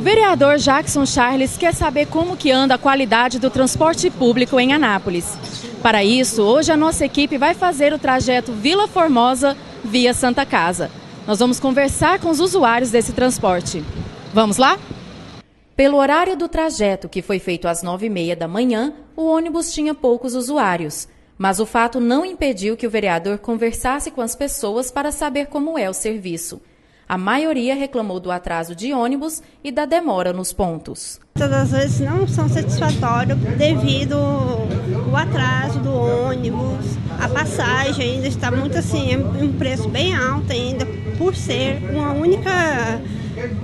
vereador Jackson Charles quer saber como que anda a qualidade do transporte público em Anápolis. Para isso, hoje a nossa equipe vai fazer o trajeto Vila Formosa via Santa Casa. Nós vamos conversar com os usuários desse transporte. Vamos lá? Pelo horário do trajeto, que foi feito às 9h30 da manhã, o ônibus tinha poucos usuários. Mas o fato não impediu que o vereador conversasse com as pessoas para saber como é o serviço. A maioria reclamou do atraso de ônibus e da demora nos pontos. Todas as vezes não são satisfatórios devido ao atraso do ônibus. A passagem ainda está muito assim, um preço bem alto ainda, por ser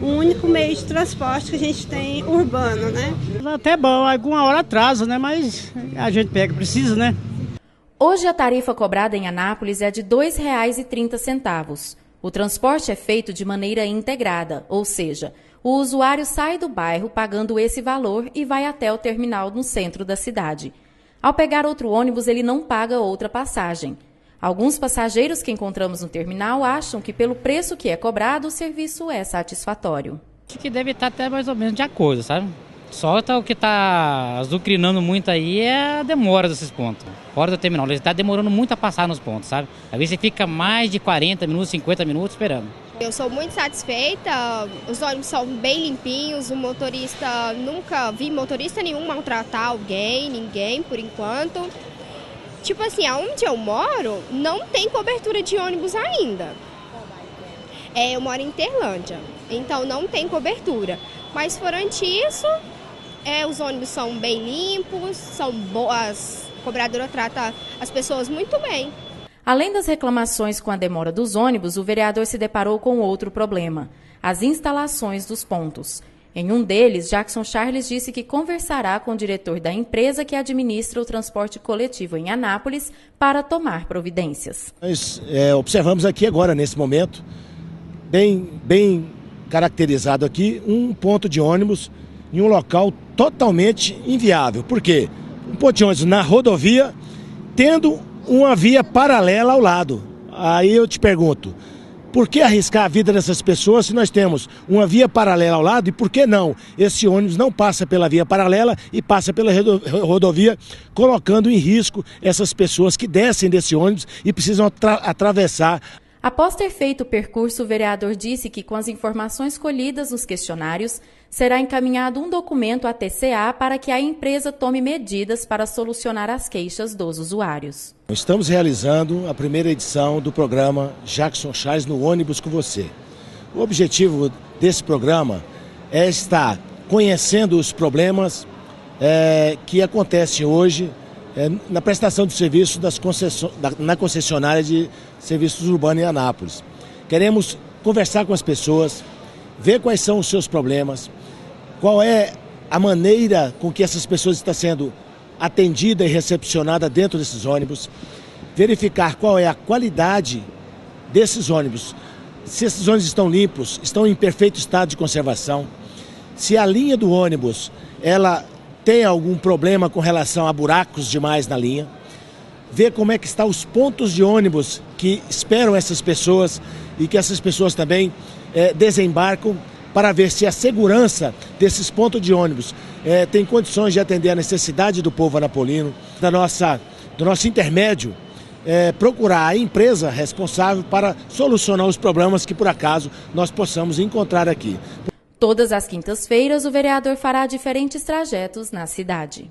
um único meio de transporte que a gente tem urbano, né? Até bom, alguma hora atrasa, né? Mas a gente precisa, né? Hoje a tarifa cobrada em Anápolis é de R$ 2,30. O transporte é feito de maneira integrada, ou seja, o usuário sai do bairro pagando esse valor e vai até o terminal no centro da cidade. Ao pegar outro ônibus, ele não paga outra passagem. Alguns passageiros que encontramos no terminal acham que pelo preço que é cobrado, o serviço é satisfatório. Acho que deve estar até mais ou menos de acordo, sabe? Só o que está azucrinando muito aí é a demora desses pontos. Fora do terminal, ele está demorando muito a passar nos pontos, sabe? Às vezes você fica mais de 40 minutos, 50 minutos esperando. Eu sou muito satisfeita, os ônibus são bem limpinhos, o motorista, nunca vi motorista nenhum maltratar ninguém por enquanto. Tipo assim, aonde eu moro não tem cobertura de ônibus ainda. Eu moro em Terlândia, então não tem cobertura. Mas fora isso, os ônibus são bem limpos, a cobradora trata as pessoas muito bem. Além das reclamações com a demora dos ônibus, o vereador se deparou com outro problema: as instalações dos pontos. Em um deles, Jackson Charles disse que conversará com o diretor da empresa que administra o transporte coletivo em Anápolis para tomar providências. Nós observamos aqui agora, nesse momento, bem caracterizado aqui, um ponto de ônibus em um local totalmente inviável. Por quê? Um ponto de ônibus na rodovia, tendo uma via paralela ao lado. Aí eu te pergunto, por que arriscar a vida dessas pessoas se nós temos uma via paralela ao lado? E por que não? Esse ônibus não passa pela via paralela e passa pela rodovia, colocando em risco essas pessoas que descem desse ônibus e precisam atravessar. Após ter feito o percurso, o vereador disse que, com as informações colhidas nos questionários, será encaminhado um documento à TCA para que a empresa tome medidas para solucionar as queixas dos usuários. Estamos realizando a primeira edição do programa Jackson Charles no ônibus com você. O objetivo desse programa é estar conhecendo os problemas que acontecem hoje na prestação de serviços na concessionária de serviços urbanos em Anápolis. Queremos conversar com as pessoas, ver quais são os seus problemas, qual é a maneira com que essas pessoas estão sendo atendidas e recepcionadas dentro desses ônibus, verificar qual é a qualidade desses ônibus, se esses ônibus estão limpos, estão em perfeito estado de conservação, se a linha do ônibus ela tem algum problema com relação a buracos demais na linha, ver como é que estão os pontos de ônibus que esperam essas pessoas e que essas pessoas também desembarcam, para ver se a segurança desses pontos de ônibus tem condições de atender a necessidade do povo anapolino, do nosso intermédio, procurar a empresa responsável para solucionar os problemas que por acaso nós possamos encontrar aqui. Todas as quintas-feiras, o vereador fará diferentes trajetos na cidade.